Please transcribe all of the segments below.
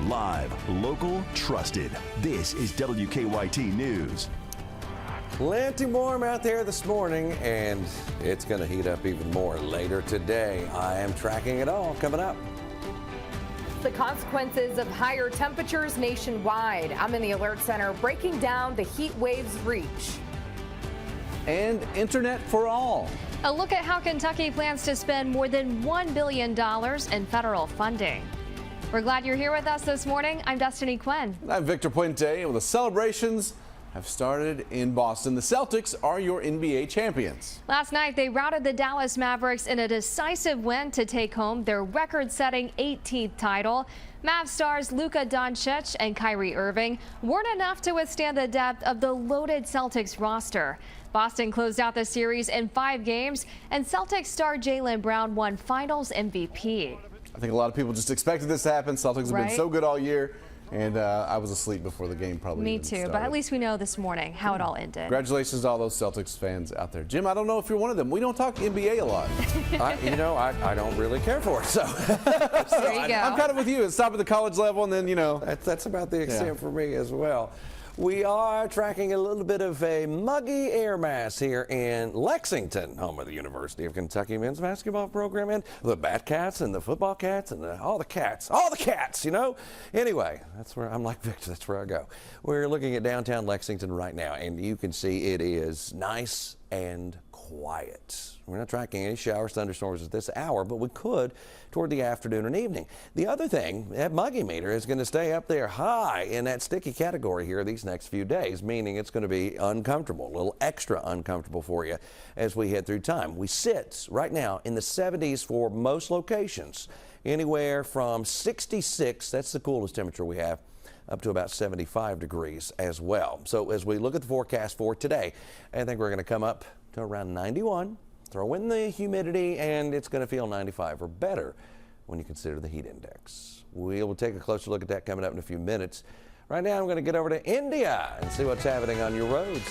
Live, local, trusted. This is WKYT News. Plenty warm out there this morning, and it's going to heat up even more later today. I am tracking it all coming up. The consequences of higher temperatures nationwide. I'm in the Alert Center breaking down the heat wave's reach. And internet for all. A look at how Kentucky plans to spend more than $1 billion in federal funding. We're glad you're here with us this morning. I'm Destiny Quinn. I'm Victor Puente. Well, the celebrations have started in Boston. The Celtics are your NBA champions. Last night, they routed the Dallas Mavericks in a decisive win to take home their record-setting 18th title. Mavs stars Luka Doncic and Kyrie Irving weren't enough to withstand the depth of the loaded Celtics roster. Boston closed out the series in 5 games, and Celtics star Jaylen Brown won Finals MVP. I think a lot of people just expected this to happen. Celtics have been so good all year. And I was asleep before the game probably Me too, started. but at least we know this morning how it all ended. Congratulations to all those Celtics fans out there. Jim, I don't know if you're one of them. We don't talk NBA a lot. I don't really care for it, so. There you go. I'm kind of with you. It's top at the college level, and then, That's about the extent for me as well. We are tracking a little bit of a muggy air mass here in Lexington, home of the University of Kentucky men's basketball program, and the Batcats and the football cats and all the cats, Anyway, that's where I'm like Victor, that's where I go. We're looking at downtown Lexington right now, and you can see it is nice and quiet. We're not tracking any showers, thunderstorms at this hour, but we could toward the afternoon and evening. The other thing, that muggy meter is going to stay up there high in that sticky category here these next few days, meaning it's going to be uncomfortable, a little extra uncomfortable for you as we head through time. We sit right now in the 70s for most locations, anywhere from 66, that's the coolest temperature we have, up to about 75 degrees as well. So as we look at the forecast for today, I think we're going to come up to around 91. Throw in the humidity, and it's going to feel 95 or better when you consider the heat index. We will take a closer look at that coming up in a few minutes. Right now, I'm going to get over to India and see what's happening on your roads.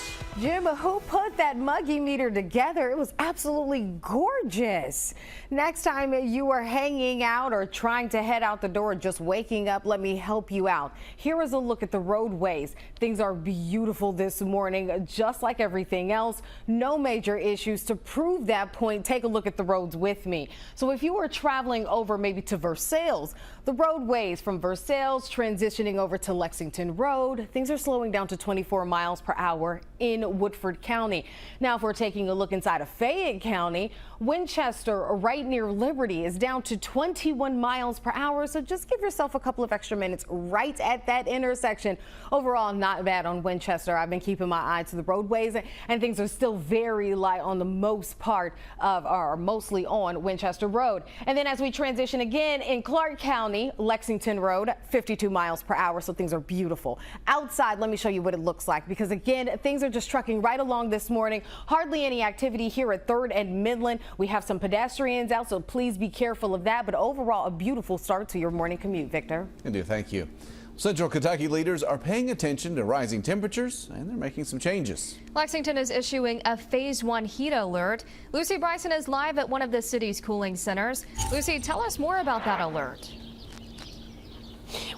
Jim, who put that muggy meter together? It was absolutely gorgeous. Next time you are hanging out or trying to head out the door, just waking up, let me help you out. Here is a look at the roadways. Things are beautiful this morning, just like everything else. No major issues. To prove that point, take a look at the roads with me. So if you were traveling over maybe to Versailles, the roadways from Versailles transitioning over to Lexington Road, things are slowing down to 24 miles per hour in Woodford County. Now, if we're taking a look inside of Fayette County, Winchester right near Liberty is down to 21 miles per hour. So just give yourself a couple of extra minutes right at that intersection. Overall, not bad on Winchester. I've been keeping my eye to the roadways, and things are still very light on the most part of, or mostly on Winchester Road. And then as we transition again in Clark County, Lexington Road, 52 miles per hour. So things are beautiful. Outside, let me show you what it looks like, because again, things are just trucking right along this morning. Hardly any activity here at 3rd and Midland. We have some pedestrians out, so please be careful of that. But overall, a beautiful start to your morning commute, Victor. Indeed, thank you. Central Kentucky leaders are paying attention to rising temperatures, and they're making some changes. Lexington is issuing a Phase 1 heat alert. Lucy Bryson is live at one of the city's cooling centers. Lucy, tell us more about that alert.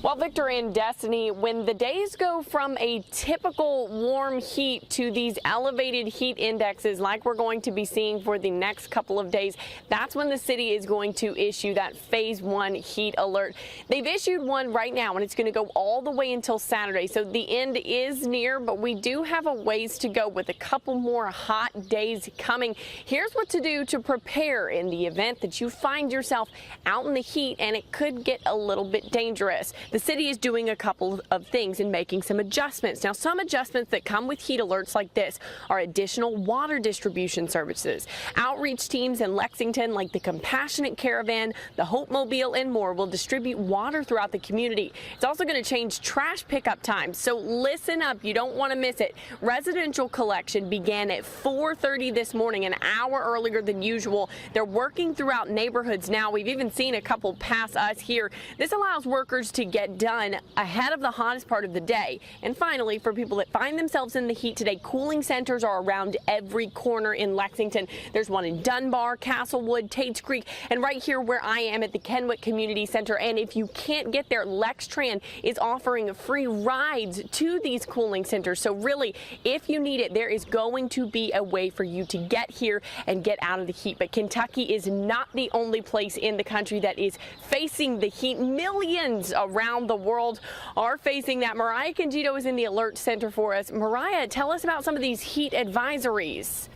Well, Victor and Destiny, when the days go from a typical warm heat to these elevated heat indexes like we're going to be seeing for the next couple of days, that's when the city is going to issue that Phase 1 heat alert. They've issued one right now, and it's going to go all the way until Saturday. So the end is near, but we do have a ways to go with a couple more hot days coming. Here's what to do to prepare in the event that you find yourself out in the heat and it could get a little bit dangerous. The city is doing a couple of things and making some adjustments. Now, some adjustments that come with heat alerts like this are additional water distribution services. Outreach teams in Lexington, like the Compassionate Caravan, the Hope Mobile, and more, will distribute water throughout the community. It's also going to change trash pickup times, so listen up. You don't want to miss it. Residential collection began at 4:30 this morning, an hour earlier than usual. They're working throughout neighborhoods now. We've even seen a couple pass us here. This allows workers to get get done ahead of the hottest part of the day. And finally, for people that find themselves in the heat today, cooling centers are around every corner in Lexington. There's one in Dunbar, Castlewood, Tates Creek, and right here where I am at the Kennewick Community Center. And if you can't get there, LexTran is offering free rides to these cooling centers. So really, if you need it, there is going to be a way for you to get here and get out of the heat. But Kentucky is not the only place in the country that is facing the heat. Millions around the world are facing that. Mariah Candido is in the alert center for us. Mariah, tell us about some of these heat advisories.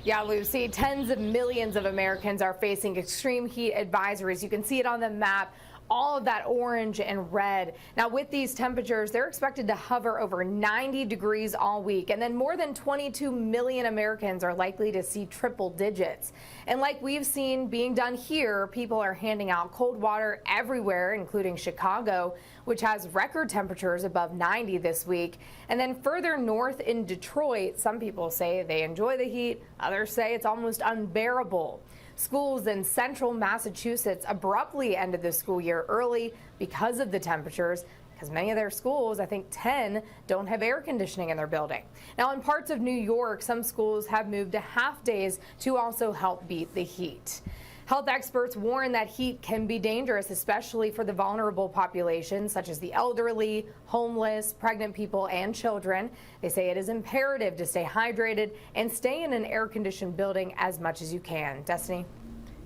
Yeah, Lucy, tens of millions of Americans are facing extreme heat advisories. You can see it on the map. All of that orange and red. Now, with these temperatures, they're expected to hover over 90 degrees all week. And then more than 22 million Americans are likely to see triple digits. And like we've seen being done here, people are handing out cold water everywhere, including Chicago, which has record temperatures above 90 this week. And then further north in Detroit, some people say they enjoy the heat. Others say it's almost unbearable. Schools in central Massachusetts abruptly ended the school year early because of the temperatures, because many of their schools, I think 10, don't have air conditioning in their building. Now, in parts of New York, some schools have moved to half days to also help beat the heat. Health experts warn that heat can be dangerous, especially for the vulnerable population, such as the elderly, homeless, pregnant people, and children. They say it is imperative to stay hydrated and stay in an air-conditioned building as much as you can. Destiny?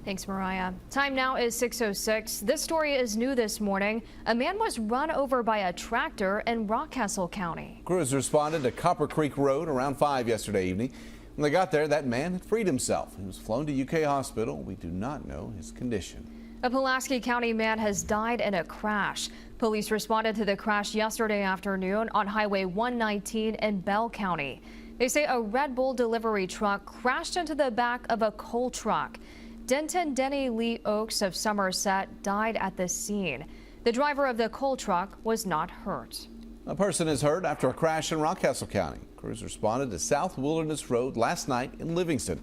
Thanks, Mariah. Time now is 6:06. This story is new this morning. A man was run over by a tractor in Rockcastle County. Crews responded to Copper Creek Road around 5 yesterday evening. When they got there, that man had freed himself. He was flown to UK Hospital. We do not know his condition. A Pulaski County man has died in a crash. Police responded to the crash yesterday afternoon on Highway 119 in Bell County. They say a Red Bull delivery truck crashed into the back of a coal truck. Denton Denny Lee Oaks of Somerset died at the scene. The driver of the coal truck was not hurt. A person is hurt after a crash in Rockcastle County. Crews responded to South Wilderness Road last night in Livingston.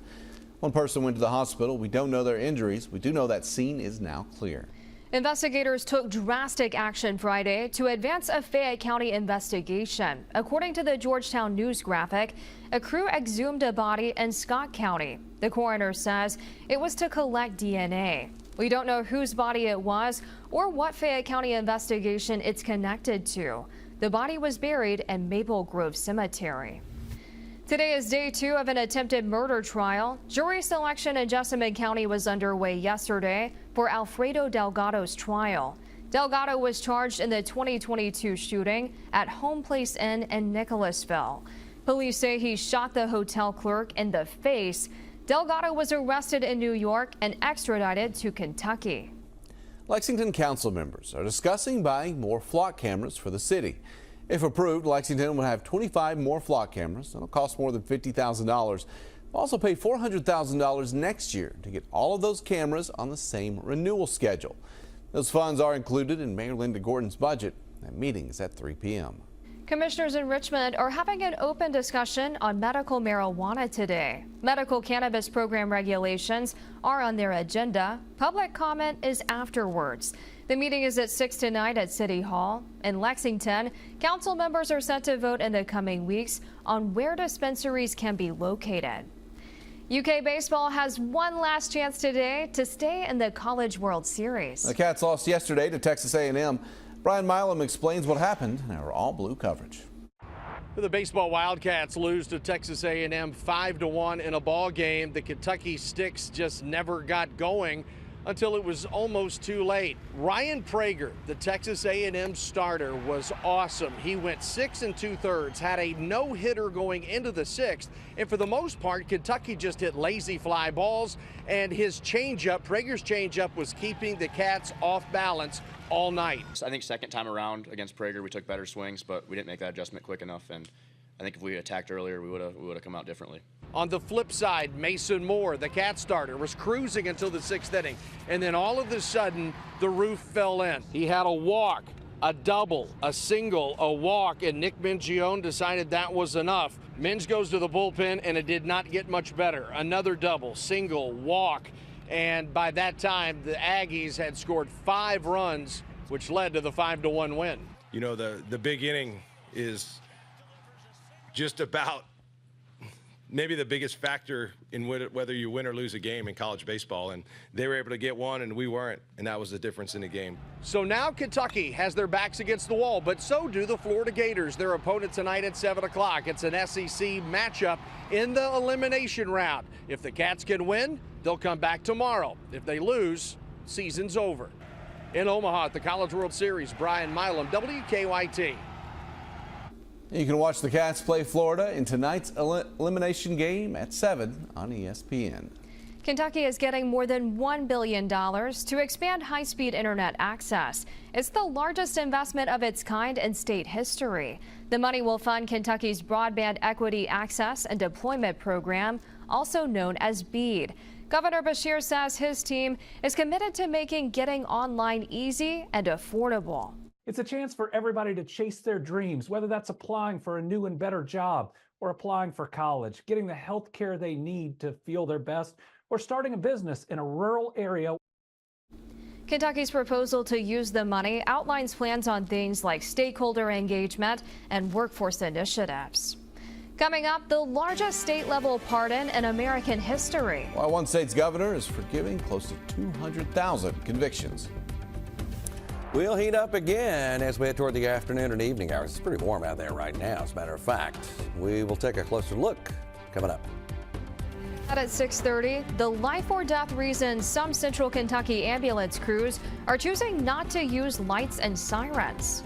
One person went to the hospital. We don't know their injuries. We do know that scene is now clear. Investigators took drastic action Friday to advance a Fayette County investigation. According to the Georgetown News graphic, a crew exhumed a body in Scott County. The coroner says it was to collect DNA. We don't know whose body it was or what Fayette County investigation it's connected to. The body was buried in Maple Grove Cemetery. Today is day 2 of an attempted murder trial. Jury selection in Jessamine County was underway yesterday for Alfredo Delgado's trial. Delgado was charged in the 2022 shooting at Home Place Inn in Nicholasville. Police say he shot the hotel clerk in the face. Delgado was arrested in New York and extradited to Kentucky. Lexington council members are discussing buying more flock cameras for the city. If approved, Lexington will have 25 more flock cameras. That'll cost more than $50,000. They'll also pay $400,000 next year to get all of those cameras on the same renewal schedule. Those funds are included in Mayor Linda Gordon's budget. That meeting is at 3 p.m. Commissioners in Richmond are having an open discussion on medical marijuana today. Medical cannabis program regulations are on their agenda. Public comment is afterwards. The meeting is at 6 tonight at City Hall. In Lexington, council members are set to vote in the coming weeks on where dispensaries can be located. UK baseball has one last chance today to stay in the College World Series. The Cats lost yesterday to Texas A&M. Brian Milam explains what happened in our all-blue coverage. The baseball Wildcats lose to Texas A&M 5-1 in a ball game. The Kentucky Sticks just never got going until it was almost too late. Ryan Prager, the Texas A&M starter, was awesome. He went 6 2/3, had a no-hitter going into the 6th, and for the most part, Kentucky just hit lazy fly balls, and his changeup, Prager's changeup, was keeping the Cats off balance all night. I think second time around against Prager, we took better swings, but we didn't make that adjustment quick enough, and I think if we attacked earlier, we would have come out differently. On the flip side, Mason Moore, the Cat starter, was cruising until the 6th inning, and then all of a sudden, the roof fell in. He had a walk, a double, a single, a walk, and Nick Mingione decided that was enough. Minge goes to the bullpen, and it did not get much better. Another double, single, walk, and by that time, the Aggies had scored 5 runs which led to the 5-1 win. You know, the big inning is just about maybe the biggest factor in whether you win or lose a game in college baseball, and they were able to get one and we weren't, and that was the difference in the game. So now Kentucky has their backs against the wall, but so do the Florida Gators. Their opponent tonight at 7 o'clock. It's an SEC matchup in the elimination round. If the Cats can win, they'll come back tomorrow. If they lose, season's over. In Omaha at the College World Series, Brian Milam, WKYT. You can watch the Cats play Florida in tonight's elimination game at 7 on ESPN. Kentucky is getting more than $1 billion to expand high-speed internet access. It's the largest investment of its kind in state history. The money will fund Kentucky's Broadband Equity Access and Deployment Program, also known as BEAD. Governor Beshear says his team is committed to making getting online easy and affordable. It's a chance for everybody to chase their dreams, whether that's applying for a new and better job or applying for college, getting the health care they need to feel their best, or starting a business in a rural area. Kentucky's proposal to use the money outlines plans on things like stakeholder engagement and workforce initiatives. Coming up, the largest state-level pardon in American history. While one state's governor is forgiving close to 200,000 convictions. We'll heat up again as we head toward the afternoon and evening hours. It's pretty warm out there right now, as a matter of fact. We will take a closer look coming up. At 6:30, the life or death reason some Central Kentucky ambulance crews are choosing not to use lights and sirens.